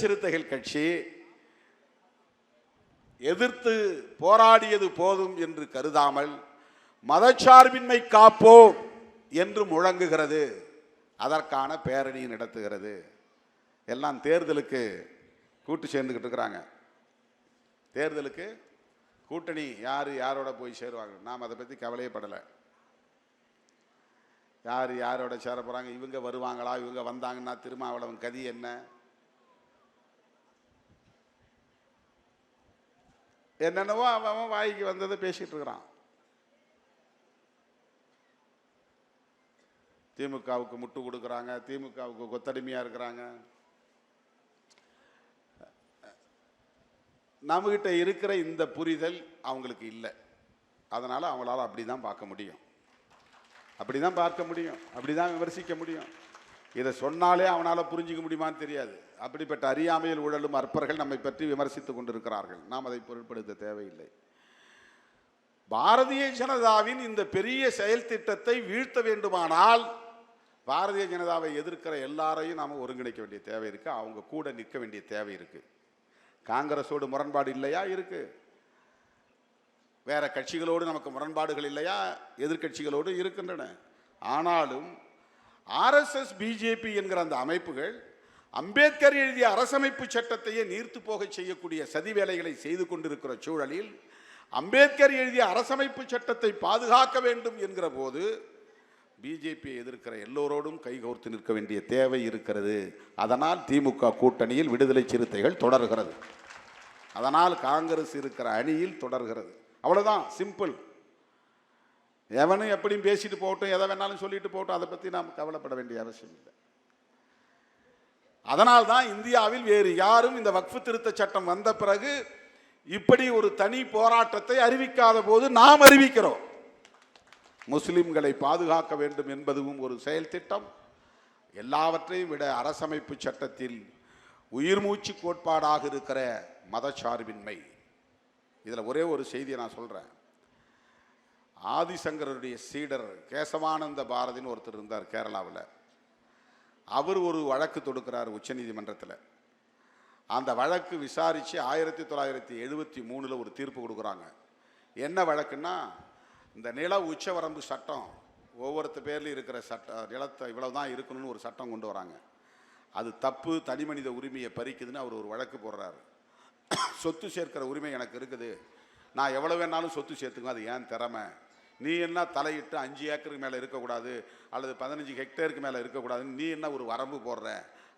சிறுத்தைகள் கட்சி எதிர்த்து போராடியது போதும் என்று கருதாமல் மதச்சார்பின்மை காப்போம் என்று முழங்குகிறது. அதற்கான பேரணி நடத்துகிறது. எல்லாம் தேர்தலுக்கு கூட்டு சேர்ந்துக்கிட்டு இருக்கிறாங்க. தேர்தலுக்கு கூட்டணி யார் யாரோட போய் சேருவாங்க, நாம் அதை பற்றி கவலையே படலை. யார் யாரோட சேர போகிறாங்க, இவங்க வருவாங்களா, இவங்க வந்தாங்கன்னா திருமாவளவன் கதி என்ன, என்னென்னவோ அவன் வாய்க்கு வந்ததை பேசிட்டு இருக்கிறான். திமுகவுக்கு முட்டு கொடுக்குறாங்க, திமுகவுக்கு கொத்தடிமையாக இருக்கிறாங்க. நம்மகிட்ட இருக்கிற இந்த புரிதல் அவங்களுக்கு இல்லை. அதனால் அவங்களால அப்படி தான் பார்க்க முடியும், அப்படி தான் பார்க்க முடியும், அப்படி தான் விமர்சிக்க முடியும். இதை சொன்னாலே அவனால் புரிஞ்சிக்க முடியுமான்னு தெரியாது. அப்படிப்பட்ட அறியாமையில் உழலும் அற்பர்கள் நம்மை பற்றி விமர்சித்து கொண்டிருக்கிறார்கள். நாம் அதை பொருட்படுத்த தேவையில்லை. பாரதிய ஜனதாவின் இந்த பெரிய செயல் திட்டத்தை வீழ்த்த வேண்டுமானால் பாரதிய ஜனதாவை எதிர்க்கிற எல்லாரையும் நாம் ஒருங்கிணைக்க வேண்டிய தேவை இருக்கு. அவங்க கூட நிற்க வேண்டிய தேவை இருக்கு. காங்கிரஸோடு முரண்பாடு இல்லையா? இருக்கு. வேற கட்சிகளோடு நமக்கு முரண்பாடுகள் இல்லையா? எதிர்கட்சிகளோடு இருக்கின்றன. ஆனாலும் ஆர்எஸ்எஸ் பிஜேபி என்கிற அந்த அமைப்புகள் அம்பேத்கர் எழுதிய அரசமைப்பு சட்டத்தையே நீர்த்து போக செய்யக்கூடிய சதி வேலைகளை செய்து கொண்டிருக்கிற சூழலில் அம்பேத்கர் எழுதிய அரசமைப்பு சட்டத்தை பாதுகாக்க வேண்டும் என்கிற போது பிஜேபியை எதிர்க்கிற எல்லோரோடும் கைகோர்த்து நிற்க வேண்டிய தேவை இருக்கிறது. அதனால் திமுக கூட்டணியில் விடுதலை சிறுத்தைகள் தொடர்கிறது. அதனால் காங்கிரஸ் இருக்கிற அணியில் தொடர்கிறது. அவ்வளவுதான், சிம்பிள். எவனும் எப்படியும் பேசிட்டு போகட்டும், எதை வேணாலும் சொல்லிட்டு போகட்டும், அதை பற்றி நாம் கவலைப்பட வேண்டிய அவசியம் இல்லை. அதனால் தான் இந்தியாவில் வேறு யாரும் இந்த வக்ஃபு திருத்த சட்டம் வந்த பிறகு இப்படி ஒரு தனி போராட்டத்தை அறிவிக்காத போது நாம் அறிவிக்கிறோம். முஸ்லிம்களை பாதுகாக்க வேண்டும் என்பதும் ஒரு செயல் திட்டம். எல்லாவற்றையும் விட அரசமைப்பு சட்டத்தில் உயிர் மூச்சு கோட்பாடாக இருக்கிற மதச்சார்பின்மை. இதில் ஒரே ஒரு செய்தியை நான் சொல்கிறேன். ஆதிசங்கருடைய சீடர் கேசவானந்த பாரதின்னு ஒருத்தர் இருந்தார் கேரளாவில். அவர் ஒரு வழக்கு தொடுக்கிறார் உச்சநீதிமன்றத்தில். அந்த வழக்கு விசாரித்து 1973 ஒரு தீர்ப்பு கொடுக்குறாங்க. என்ன வழக்குன்னா, இந்த நில உச்சவரம்பு சட்டம், ஒவ்வொருத்த பேர்லையும் இருக்கிற சட்டம், நிலத்தை இவ்வளவுதான் இருக்கணும்னு ஒரு சட்டம் கொண்டு வராங்க. அது தப்பு, தனி மனித உரிமையை பறிக்குதுன்னு அவர் ஒரு வழக்கு போடுறாரு. சொத்து சேர்க்கிற உரிமை எனக்கு இருக்குது, நான் எவ்வளோ வேணாலும் சொத்து சேர்த்துக்குவேன், அது ஏன் திறமை, நீ என்ன தலையிட்டு 5 ஏக்கருக்கு மேலே இருக்கக்கூடாது அல்லது 15 ஹெக்டேருக்கு மேலே இருக்கக்கூடாதுன்னு நீ என்ன ஒரு வரம்பு போடுற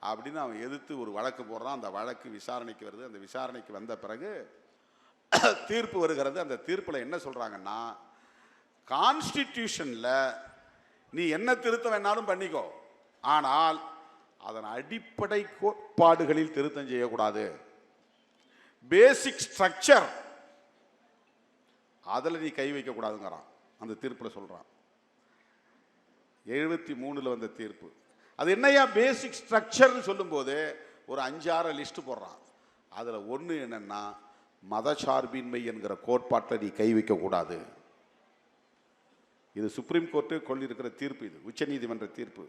அப்படின்னு அவன் எதிர்த்து ஒரு வழக்கு போடுறான். அந்த வழக்கு விசாரணைக்கு வருது. அந்த விசாரணைக்கு வந்த பிறகு தீர்ப்பு வருகிறது. அந்த தீர்ப்பில் என்ன சொல்கிறாங்கன்னா, கான்ஸ்டிடியூஷனில் நீ என்ன திருத்தம் வேணாலும் பண்ணிக்கோ, ஆனால் அதன் அடிப்படை கோட்பாடுகளில் திருத்தம் செய்யக்கூடாது. பேசிக் ஸ்ட்ரக்சர் அதில் நீ கை வைக்கக்கூடாதுங்கிறான். அந்த தீர்ப்பில் சொல்கிறான். 73 வந்த தீர்ப்பு. அது என்னையா பேசிக் ஸ்ட்ரக்சர்னு சொல்லும்போது ஒரு 5-6 லிஸ்ட் போடுறான். அதில் ஒன்று என்னன்னா, மதச்சார்பின்மை என்கிற கோட்பாட்டை நீ கை வைக்கக்கூடாது. இது சுப்ரீம் கோர்ட்டு கொண்டிருக்கிற தீர்ப்பு. இது உச்சநீதிமன்ற தீர்ப்பு.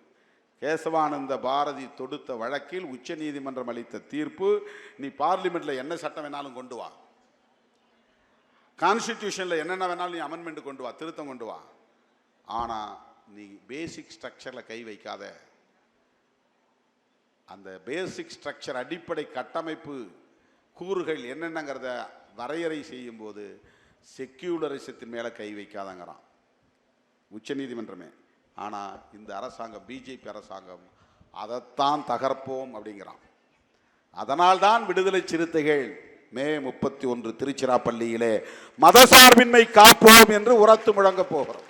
கேசவானந்த பாரதி தொடுத்த வழக்கில் உச்சநீதிமன்றம் அளித்த தீர்ப்பு. நீ பார்லிமெண்ட்டில் என்ன சட்டம் வேணாலும் கொண்டு வா, கான்ஸ்டிடியூஷனில் என்னென்ன வேணாலும் நீ அமெண்ட்மெண்ட் கொண்டு வா, திருத்தம் கொண்டு வா, ஆனால் நீ பேசிக் ஸ்ட்ரக்சரில் கை வைக்காத. அந்த பேசிக் ஸ்ட்ரக்சர் அடிப்படை கட்டமைப்பு கூறுகள் என்னென்னங்கிறத வரையறை செய்யும் போது செக்யூலரிசத்தின் மேலே கை வைக்காதங்கிறான் உச்சநீதிமன்றமே. ஆனால் இந்த அரசாங்கம், பிஜேபி அரசாங்கம், அதைத்தான் தகர்ப்போம் அப்படிங்கிறான். அதனால்தான் விடுதலை சிறுத்தைகள் மே 31 திருச்சிராப்பள்ளியிலே மதசார்பின்மை காப்போம் என்று உரத்து முழங்க போகிறோம்.